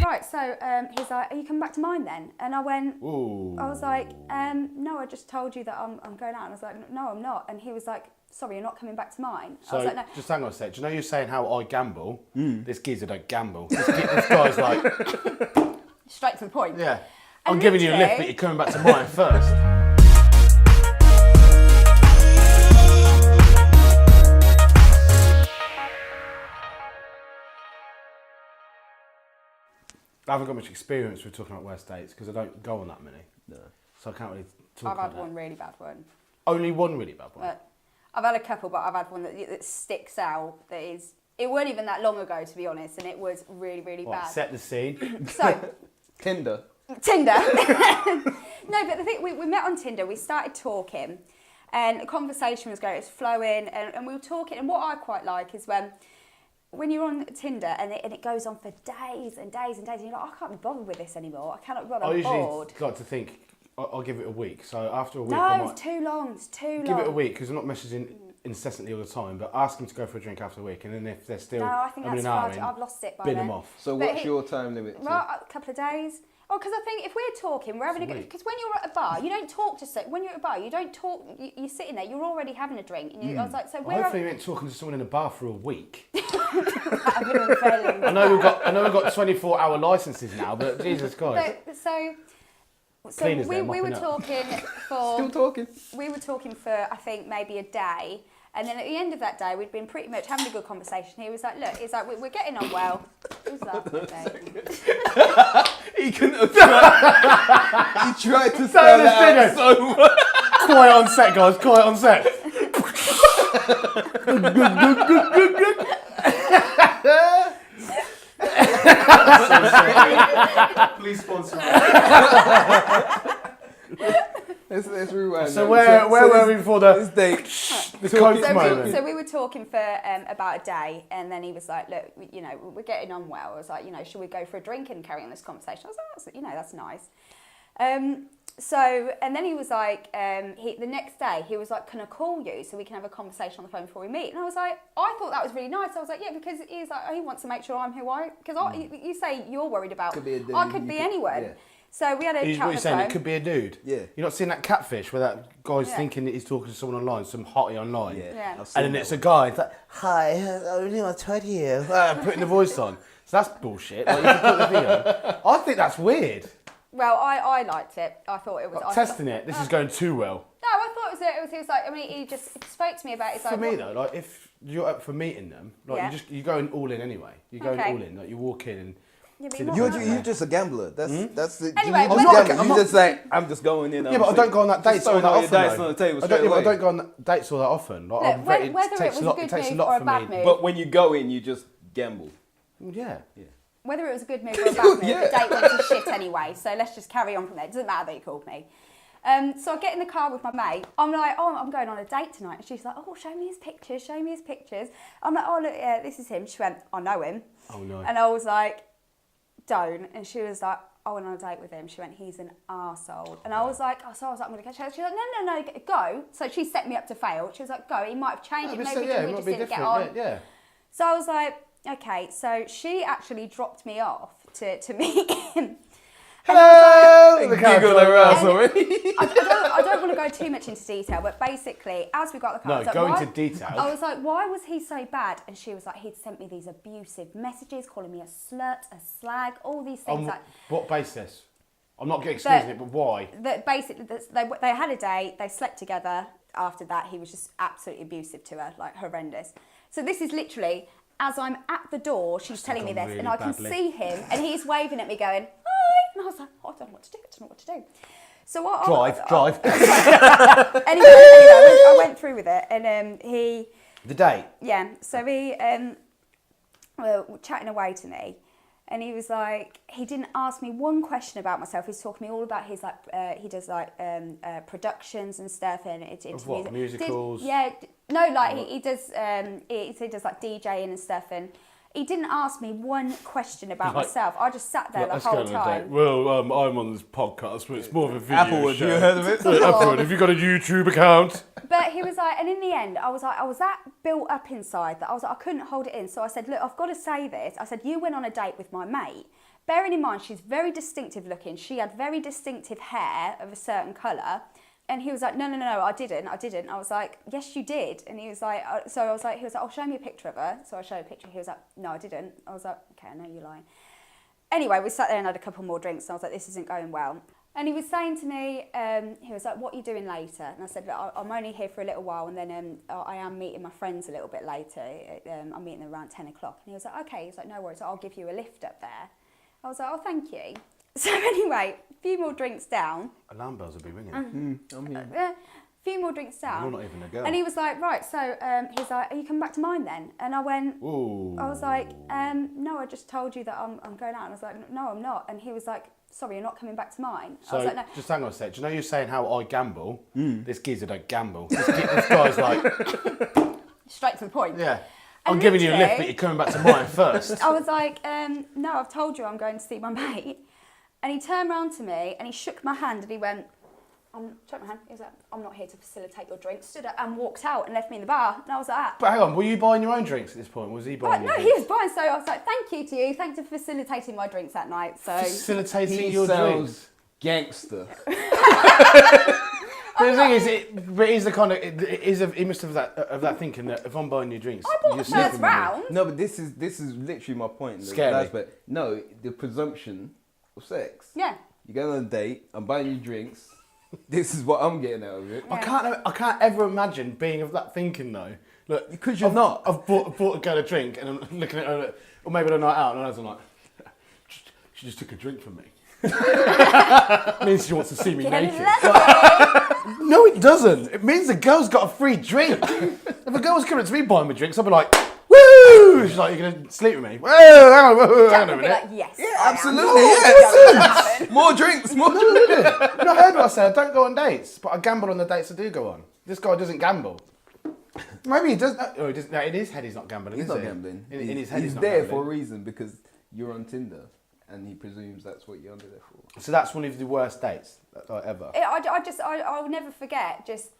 right, so he's like, are you coming back to mine then? And I went, Ooh. I was like, no, I just told you that I'm going out. And I was like, no, I'm not. And he was like, sorry, you're not coming back to mine. So, I was like, no. just hang on a sec. Do you know you're saying how I gamble? This geezer don't gamble. This guy's like... Straight to the point. Yeah. And I'm giving you a lift, but you're coming back to mine first. I haven't got much experience with talking about worst dates because I don't go on that many. No. So I can't really talk I've about had one really bad one. Only one really bad one? I've had a couple, but I've had one that sticks out. That is, it weren't even that long ago, to be honest, and it was really, really bad. Set the scene. So, Tinder. No, but the thing, we met on Tinder, we started talking, and the conversation was going, it was flowing, and we were talking, and what I quite like is when you're on Tinder and it goes on for days and days and days, and you're like, I can't be bothered with this anymore. I cannot be bothered. I'm bored. I like to think, I'll give it a week. So after a week, no, it's too long. It's too long. Give it a week because I'm not messaging incessantly all the time. But ask them to go for a drink after a week, and then if they're still, no, I think that's far. I've lost it by bin then. them off. So what's your time limit? Well, a couple of days. Oh, because I think if we're talking, we're having a good... Because when you're at a bar, you don't talk to... When you're at a bar, you don't talk... You're sitting there, you're already having a drink. And I was like, so we're... Hopefully you ain't talking to someone in a bar for a week. I've been on fairly I know we've got 24-hour licences now, but Jesus Christ. So we were talking for... Still talking. We were talking for, I think, maybe a day. And then at the end of that day, we'd been pretty much having a good conversation. He was like, look, he's like, we're getting on well. It was like, okay. He couldn't have tried. He tried to sell it out so much. Quiet on set, guys. Quiet on set. Please sponsor me. Let's rewind. So where were we before this date? The Coke moment? So we were talking for about a day, and then he was like, look, you know, we're getting on well. I was like, you know, should we go for a drink and carry on this conversation? I was like, that's nice. So, and then he was like, the next day, he was like, can I call you so we can have a conversation on the phone before we meet? And I was like, I thought that was really nice. I was like, yeah, because he's like, he wants to make sure I'm who I... Because you say you're worried about... Could be a dude. I could be anyone. Yeah. So we had a chat on the phone. It could be a dude? Yeah. You're not seeing that catfish where that guy's thinking that he's talking to someone online, some hottie online? Yeah. And then it's a guy, it's like, hi, I really want to talk to you. Putting the voice on. So that's bullshit. Like, you can put the video. I think that's weird. Well, I liked it. I thought it was... Testing it. This is going too well. No, I thought he was like... I mean, he just spoke to me about it. For me, though, like, if you're up for meeting them, like, you're going all in anyway. You're going all in. Like, you walk in and... You're just a gambler. That's the. Anyway, you just like, I'm just going in. Yeah, but I don't go on that dates all that often. Dice on the table I don't go on dates all that often. Like, whether it was a good move or a bad move. But when you go in, you just gamble. Yeah. Whether it was a good move or a bad move, the date went to shit anyway. So let's just carry on from there. It doesn't matter that you called me. So I get in the car with my mate. I'm like, I'm going on a date tonight. And she's like, oh, show me his pictures, show me his pictures. I'm like, oh, look, yeah, this is him. She went, I know him. Oh, no. And I was like, don't. And she was like, I went on a date with him. She went, he's an arsehole. And I was like, I'm going to catch her. She was like, no, go. So she set me up to fail. She was like, go. He might have changed. Maybe we just didn't get on. Yeah. So I was like, okay. So she actually dropped me off to meet him. Hello! Giggle her ass already. I don't want to go too much into detail, but basically, as we got the car, into detail. I was like, why was he so bad? And she was like, he'd sent me these abusive messages, calling me a slut, a slag, all these things. On what basis? I'm not getting excusing it, but why? Basically, they had a date, they slept together. After that, he was just absolutely abusive to her, like horrendous. So this is literally, as I'm at the door, she's telling me this, and I can see him, and he's waving at me going, hi. And I was like, I don't know what to do. I don't know what to do. So drive. Anyway, I went through with it, and he... The date? Yeah. So he were chatting away to me, and he was like, he didn't ask me one question about myself. He's talking to me all about his, like, he does, like, productions and stuff, and of what, musicals? He does, he does, like, DJing and stuff, and... He didn't ask me one question about myself. I just sat there the whole time. Well, I'm on this podcast, but it's more of a video Applewood, show. you heard of it? Applewood, have you got a YouTube account? But he was like, and in the end, I was that built up inside that I was like, I couldn't hold it in. So I said, look, I've got to say this. I said, you went on a date with my mate, bearing in mind she's very distinctive looking. She had very distinctive hair of a certain colour. And he was like, no, I didn't. I was like, yes, you did. And he was like, he was like, oh, show me a picture of her. So I showed a picture. He was like, no, I didn't. I was like, okay, I know you're lying. Anyway, we sat there and had a couple more drinks. And I was like, this isn't going well. And he was saying to me, he was like, what are you doing later? And I said, look, I'm only here for a little while. And then I am meeting my friends a little bit later. I'm meeting them around 10 o'clock. And he was like, okay. He's like, no worries. I'll give you a lift up there. I was like, oh, thank you. So anyway, a few more drinks down. Alarm bells will be ringing. A few more drinks down. You're not even a girl. And he was like, right, so he's like, are you coming back to mine then? And I went, Ooh. I was like, no, I just told you that I'm going out. And I was like, no, I'm not. And he was like, sorry, you're not coming back to mine. So, I was like, no. just hang on a sec. Do you know you're saying how I gamble? This geezer don't gamble. This guy's like... Straight to the point. Yeah. And I'm giving you a lift, literally- but you're coming back to mine first. I was like, no, I've told you I'm going to see my mate. And he turned around to me and he shook my hand and he went, shook my hand. He was like, I'm not here to facilitate your drink. Stood up and walked out and left me in the bar. And I was like, But hang on, were you buying your own drinks at this point? Was he buying no, your he drinks? was buying. So I was like, thank you to you. Thanks for facilitating my drinks that night. So Facilitating He your drinks? sounds gangster. But the thing is, it is the kind of, he must have that thinking that if I'm buying you drinks, I bought you're the sleeping first with me. round. No, but this is literally my point. Scary. But no, the presumption of sex. Yeah. You go on a date, I'm buying you drinks. This is what I'm getting out of it. I can't ever imagine being of that thinking though. Look, Because you're not. I've bought a girl a drink and I'm looking at her, or maybe on a night out, and I'm like, she just took a drink from me. Means she wants to see me naked. No, it doesn't. It means the girl's got a free drink. If a girl's coming to me buying me drinks, I'll be like, woo! She's like, you're going to sleep with me? Whoa, hang on Jack a would be minute. like, yes. Yeah, I am. absolutely. Oh, Yes. More drinks, more drinks. You've not heard what I said. I don't go on dates, but I gamble on the dates I do go on. This guy doesn't gamble. Maybe he does. Oh, he doesn't. No, in his head, he's not gambling. He's is not he? gambling. In his head, he's he's not there gambling. for a reason because you're on Tinder and he presumes that's what you're under there for. So that's one of the worst dates ever. I'll never forget. Just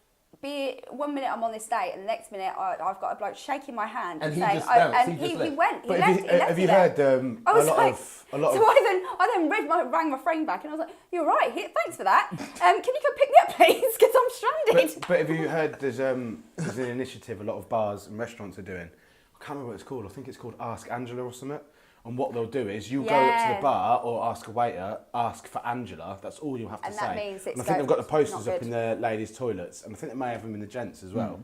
be 1 minute I'm on this date, and the next minute I've got a bloke shaking my hand And he saying, just bounced, and he just he left. went. He But left. have you heard I a was lot like, of? so I then rang my friend back, and I was like, "You're right. Thanks for that. Can you come pick me up, please? Because I'm stranded." But have you heard there's an initiative a lot of bars and restaurants are doing? I can't remember what it's called. I think it's called Ask Angela or something. And what they'll do is you go up to Yeah. the bar or ask a waiter, ask for Angela. That's all you'll have to And say. that means it's and I think they've got the posters not up good. in the ladies' toilets, and I think they may have them in the gents as well.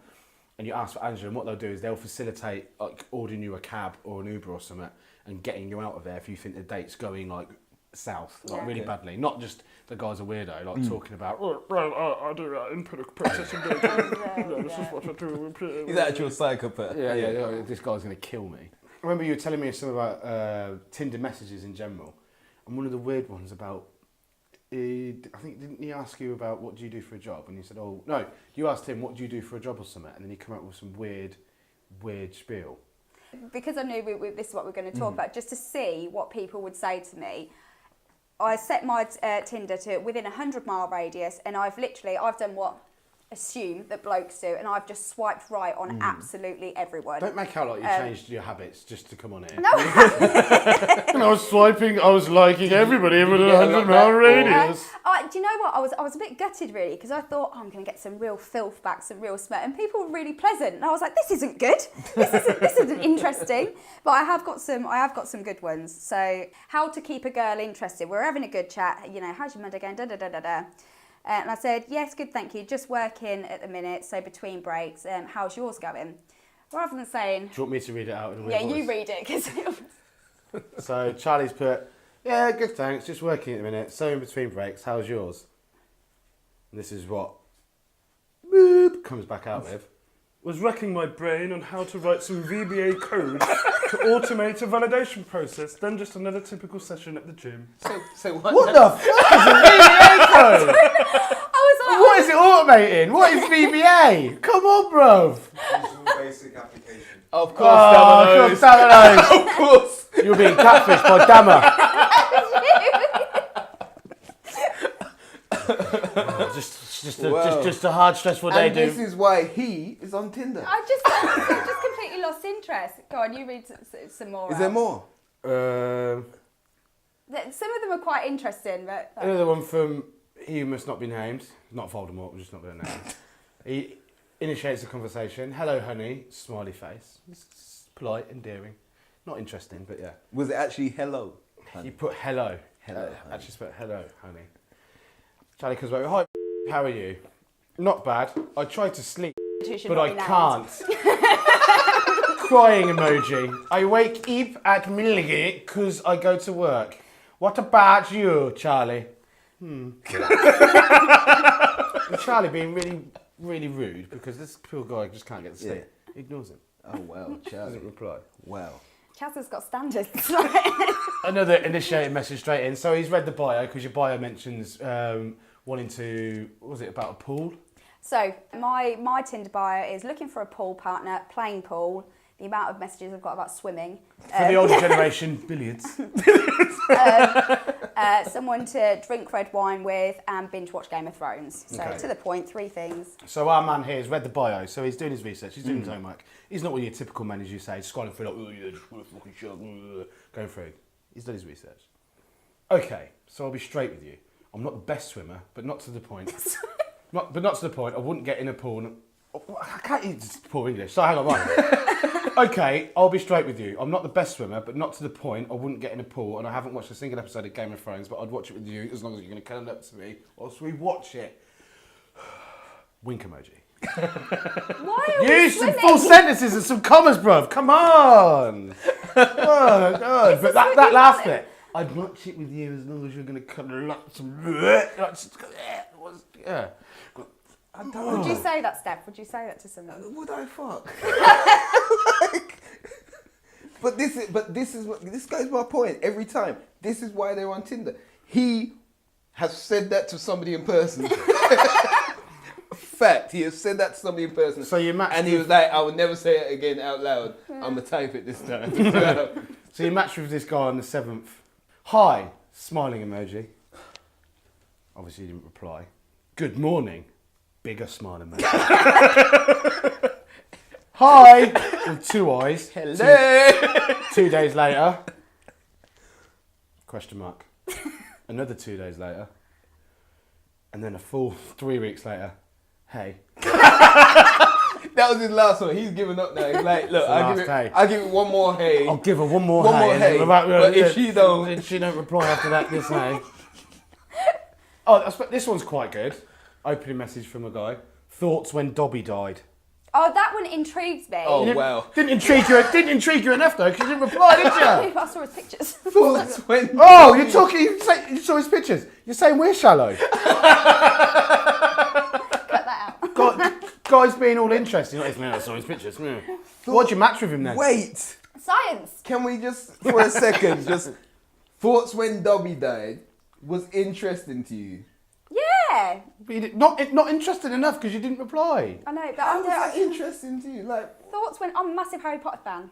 And you ask for Angela, and what they'll do is they'll facilitate like ordering you a cab or an Uber or something and getting you out of there if you think the date's going like south, like Yeah. really badly. Not just the guy's a weirdo, like talking about, oh, well, I do that input processing data. This is what I do. He's an actual psychopath. Yeah, this guy's going to kill me. I remember you were telling me something about Tinder messages in general, and one of the weird ones about, I think, didn't he ask you about what do you do for a job? And you said, oh, no, you asked him, what do you do for a job or something? And then he came up with some weird spiel. Because I knew this is what we're going to talk about, just to see what people would say to me, I set my Tinder to within a 100-mile radius, and I've done what assume that blokes do, and I've just swiped right on absolutely everyone. Don't make out like you changed your habits just to come on here. No, And I was swiping, I was liking everybody within a 100-mile radius. do you know what? I was a bit gutted really, because I thought, I'm going to get some real filth back, some real smut, and people were really pleasant, and I was like, this isn't good. This isn't interesting. But I have got some good ones. So, how to keep a girl interested? We're having a good chat. You know, how's your Monday going? Da da da da da. And I said, yes, good, thank you. Just working at the minute, so between breaks. How's yours going? Rather than saying, Do you want me to read it out in a weird yeah, voice? you read it, because So Charlie's put, yeah, good thanks, just working at the minute, so in between breaks, how's yours? And this is what boop comes back out with. Was racking my brain on how to write some VBA code to automate a validation process, then just another typical session at the gym. So What the fuck is a VBA code? I was like, What is it automating? What is VBA? Come on, bruv. Visual Basic Application. Of course, Oh, Domino's. Domino's. Of course. You're being catfished by Dammer. Just a hard, stressful day, And this dude. is why he is on Tinder. I just completely lost interest. Go on, you read some more. Is there out. more? Some of them are quite interesting, but... Another one from He Must Not Be Named. Not Voldemort, we're just not going to name him. He initiates the conversation. Hello, honey. Smiley face. It's polite, endearing. Not interesting, but yeah. Was it actually hello? Honey? You put hello. Hello, honey. Actually spelled hello, honey. Charlie comes back. Hi, how are you? Not bad. I tried to sleep, Who should but not I be named. can't. Crying emoji. I wake up at midnight because I go to work. What about you, Charlie? And Charlie being really, really rude because this poor guy just can't get to sleep. Yeah. Ignores him. Oh, wow, Charlie. Doesn't reply. Wow. Chaz has got standards. Another initiated message straight in. So he's read the bio because your bio mentions wanting to, what was it, about a pool? So my Tinder bio is looking for a pool partner, playing pool. The amount of messages I've got about swimming. For the older generation, billiards. Someone to drink red wine with and binge watch Game of Thrones. So Okay. to the point, 3 things. So our man here has read the bio, so he's doing his research, he's doing his homework. He's not one of your typical men, as you say, scrolling through like, oh yeah, just want to fucking shut, going through. He's done his research. Okay, so I'll be straight with you. I'm not the best swimmer, but not to the point. But not to the point, I wouldn't get in a pool. I can't use poor English, so hang on, right. Okay, I'll be straight with you. I'm not the best swimmer, but not to the point. I wouldn't get in a pool, and I haven't watched a single episode of Game of Thrones, but I'd watch it with you as long as you're going to come up to me whilst we watch it. Wink emoji. Why are we Use some swimming? full sentences and some commas, bruv. Come on. Oh, God. But that last bit. I'd watch it with you as long as you're going to come up some... Yeah. I don't Would you say that, Steph? Would you say that to someone? Would I fuck? But this goes my point every time. This is why they're on Tinder. He has said that to somebody in person. Fact, he has said that to somebody in person. So you matched and he was like, I would never say it again out loud. I'm gonna type it this time. So you matched with this guy on the 7th. Hi, smiling emoji. Obviously you didn't reply. Good morning. Bigger smiling emoji. Hi, with 2 eyes. Hello. 2 days later. Question mark. Another 2 days later. And then a full 3 weeks later. Hey. That was his last one. He's giving up now. He's like, look, I'll give it one more hey. I'll give her one more One hey. more hey. But if she don't... If she don't reply after that, this hey. Oh, this one's quite good. Opening message from a guy. Thoughts when Dobby died. Oh, that one intrigues me. Oh, wow. Didn't intrigue you enough though, because you didn't reply, did you? I saw his pictures. Thoughts when... Oh, you're talking. You saw his pictures. You're saying we're shallow. Cut that out. Guys being all interested. You're like, I saw his pictures. Why'd you match with him then? Wait. Science. Can we just, for a second, just... Thoughts when Dobby died was interesting to you. Yeah. But not interested enough because you didn't reply. I know, but How was that interesting to you? Like... thoughts when I'm a massive Harry Potter fan.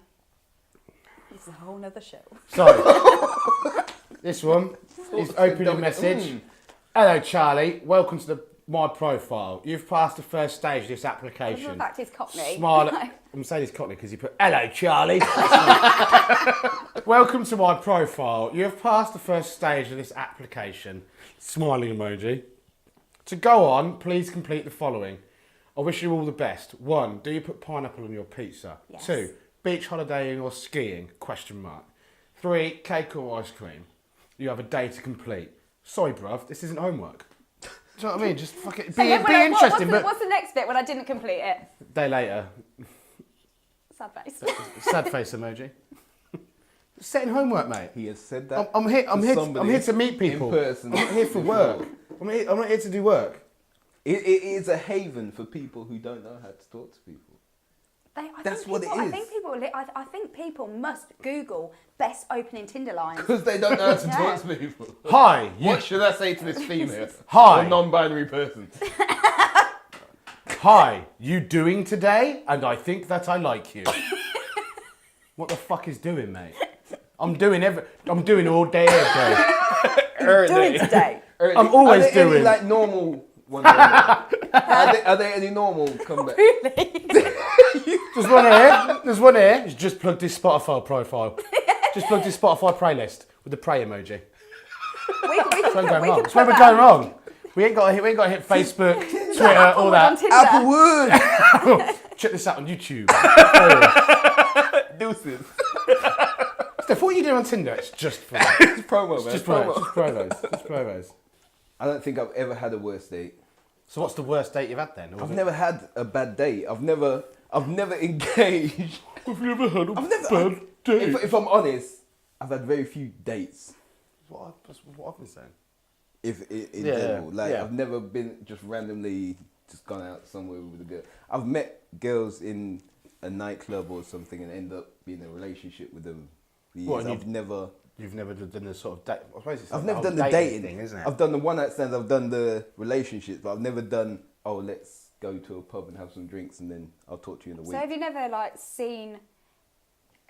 This is a whole nother show. So, this one is opening message. Hello, Charlie. Welcome to my profile. You've passed the first stage of this application. The fact is Cockney. Smile. I'm saying this Cockney because he put, hello, Charlie. Welcome to my profile. You have passed the first stage of this application. Smiling emoji. To go on, please complete the following. I wish you all the best. 1, do you put pineapple on your pizza? Yes. 2, beach holidaying or skiing? Question mark. 3, cake or ice cream? You have a day to complete. Sorry, bruv, this isn't homework. Do you know what I mean? Just fucking be interesting. What's the next bit when I didn't complete it? Day later. Sad face. Sad face emoji. Setting homework, mate. He has said that. I'm here to meet people. In person. I'm not here for work. I'm not here to do work. It is a haven for people who don't know how to talk to people. That's what it is. I think people must Google best opening Tinder lines. Because they don't know how to talk to people. Hi. What should I say to this female? Hi. Or non-binary person. Hi. You doing today? And I think that I like you. What the fuck is doing, mate? I'm doing all day, every day. Doing today. I'm always are there doing. Any, like normal ones? Are there any normal comeback? There's one here. He's just plugged his Spotify profile. Just plugged his Spotify playlist with the pray emoji. That's where we're going wrong. We ain't got to hit Facebook, Twitter, all that. Applewood. Check this out on YouTube. Deuces. Steph, what are you doing on Tinder? It's just for It's promo, man. Just promos. I don't think I've ever had a worse date. So what's the worst date you've had then? I've never had a bad date. I've never engaged. Have you ever had a bad day? If I'm honest, I've had very few dates. What I've been saying. In general, I've never been just randomly just gone out somewhere with a girl. I've met girls in a nightclub or something and end up being in a relationship with them. What, I've never. You've never done the sort of date. I suppose it's I've never done the dating thing, isn't it? I've done the one night stands. I've done the relationships, but I've never done. Oh, let's go to a pub and have some drinks, and then I'll talk to you in a week. So have you never seen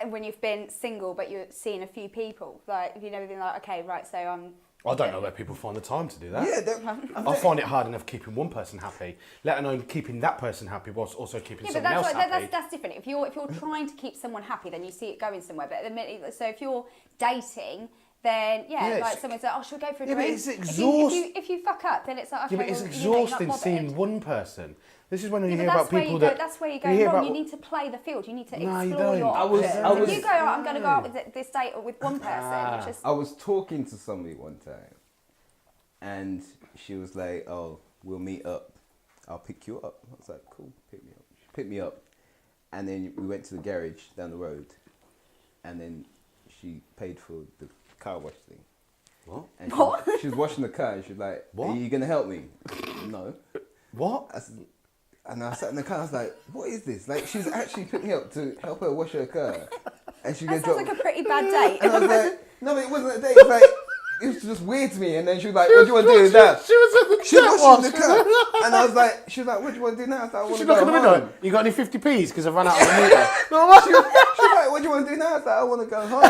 when you've been single, but you've seen a few people? Like, have you never been like, okay, right, so I'm. I don't know where people find the time to do that. Yeah, I find it hard enough keeping one person happy, let alone keeping that person happy whilst also keeping someone else happy. That's different. If you're trying to keep someone happy, then you see it going somewhere. But at the minute, so if you're dating, then someone's like, oh, should we go for a drink? But it's exhausting. If you fuck up, then it's like, okay, but it's well, exhausting you're not seeing one person. This is when you but hear about people that. That's where you go wrong. You need to play the field. You need to explore your options. If you go, I'm going to go out with this date with one person. I was talking to somebody one time, and she was like, "Oh, we'll meet up. I'll pick you up." I was like, "Cool, pick me up." She picked me up, and then we went to the garage down the road, and then she paid for the car wash thing. What? And she was washing the car, and she was like, "What? Are you gonna help me?" No. What? And I sat in the car. I was like, "What is this?" Like, she was actually picking me up to help her wash her car, and she that sounds like a pretty bad date. And I was like, "No, but it wasn't a date. It was like." It was just weird to me, and then she was like, "What do you want to do with that?" She was at the She was washing the car, and I was like, "She was like, what do you want to do now?" I was like, "I want to go home." You got any 50p's? Because I've run out of the meter. She was like, "What do you want to do now?" I was like, "I want to go home.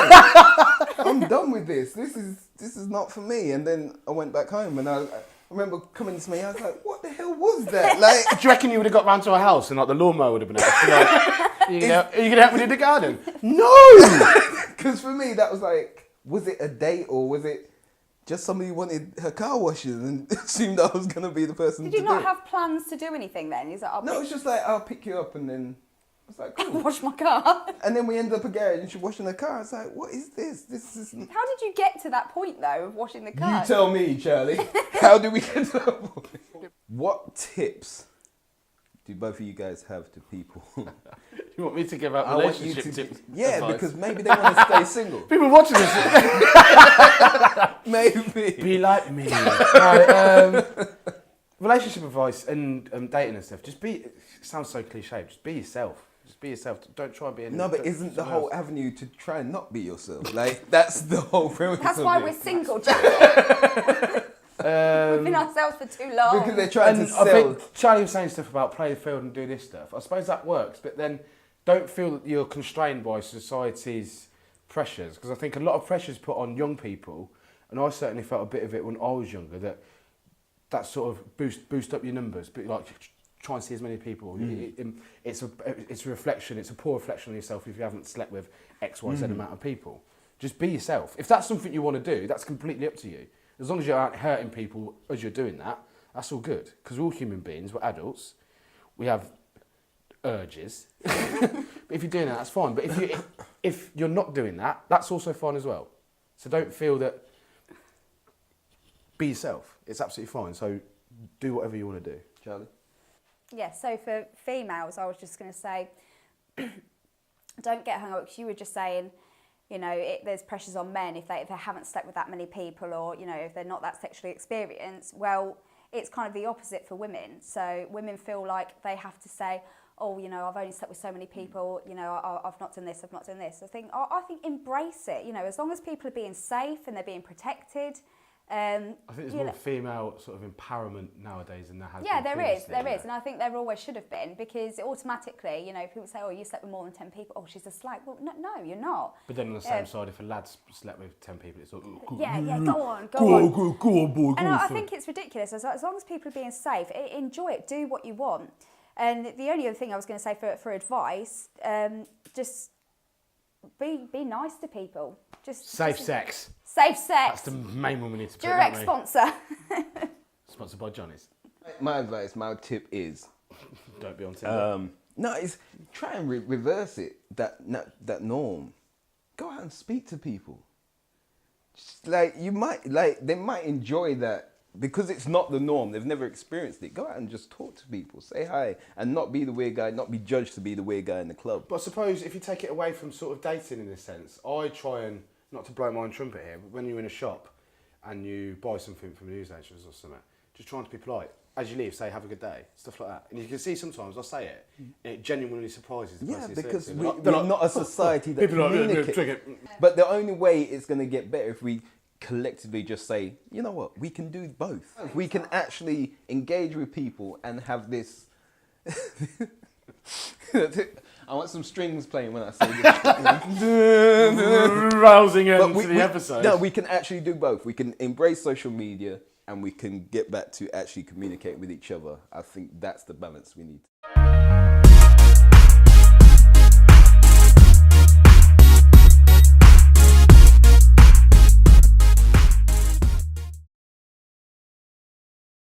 I'm done with this. This is not for me." And then I went back home, and I remember coming to me. I was like, "What the hell was that?" Like, Do you reckon you would have got round to a house and the lawnmower would have been out? Are you going to help me do the garden? No! because for me that was like, was it a date or was it just somebody wanted her car washes and assumed I was going to be the person Did you not have plans to do anything then? Is that No, it's just like, I'll pick you up, and then I was like, cool. wash my car? And then we ended up a garage and she's washing the car. I was like, what is this? This isn't... How did you get to that point though of washing the car? You tell me, Charlie. How did we get to that point? What tips do both of you guys have to people? You want me to give out relationship tips? Yeah, advice? because maybe they want to stay single. People watching this. Maybe. Be like me. Right, relationship advice and dating and stuff. Just be. It sounds so cliche. Just be yourself. Just be yourself. Don't try and be. No, but isn't the whole avenue to try and not be yourself? Like, that's the whole premise. That's of why it. we're single, Jack. We've been ourselves for too long. Because they're trying to I sell. think Charlie was saying stuff about play the field and do this stuff. I suppose that works, but then don't feel that you're constrained by society's pressures, because I think a lot of pressure is put on young people, and I certainly felt a bit of it when I was younger, that sort of boost up your numbers, but like try and see as many people. It's a reflection. It's a poor reflection on yourself if you haven't slept with X, Y, Z amount of people. Just be yourself. If that's something you want to do, that's completely up to you. As long as you aren't hurting people as you're doing that, that's all good. Because we're all human beings, we're adults, we have urges. But if you're doing that, that's fine. But if you're not doing that, that's also fine as well. So don't feel that. Be yourself. It's absolutely fine. So do whatever you want to do. Charlie? Yeah, so for females, I was just going to say, don't get hung up, because you were just saying, you know, there's pressures on men if they haven't slept with that many people, or, you know, if they're not that sexually experienced. Well, it's kind of the opposite for women. So women feel like they have to say, oh, you know, I've only slept with so many people, you know, I've not done this, I've not done this. I think embrace it, you know, as long as people are being safe and they're being protected. I think there's more female sort of empowerment nowadays than there has been. Yeah, there is, previously, and I think there always should have been, because automatically, you know, people say, oh, you slept with more than 10 people, oh, she's a slag. Well, no, you're not. But then on the same side, if a lad's slept with 10 people, it's like, yeah, go on, boy, and I think it's ridiculous. As long as people are being safe, enjoy it, do what you want. And the only other thing I was going to say for advice, just be nice to people. Just safe sex. Safe sex. That's the main one we need to put. Direct sponsor. Sponsored by Johnny's. My advice, my tip is, Don't be on Tinder. no, it's try and reverse it. That norm. Go out and speak to people. Just like they might enjoy that because it's not the norm. They've never experienced it. Go out and just talk to people, say hi, and not be the weird guy, not be judged to be the weird guy in the club. But I suppose if you take it away from sort of dating in this sense, I try and, not to blow my own trumpet here, but when you're in a shop and you buy something from newsagents or something, just trying to be polite. As you leave, say have a good day, stuff like that. And you can see sometimes I say it, and it genuinely surprises the person. Yeah, because They're we're not a society that people are like, communicates. But the only way it's going to get better if we collectively just say, you know what, we can do both. We can actually engage with people and have this. I want some strings playing when I say this. rousing end to the episode. No, we can actually do both. We can embrace social media and we can get back to actually communicate with each other. I think that's the balance we need.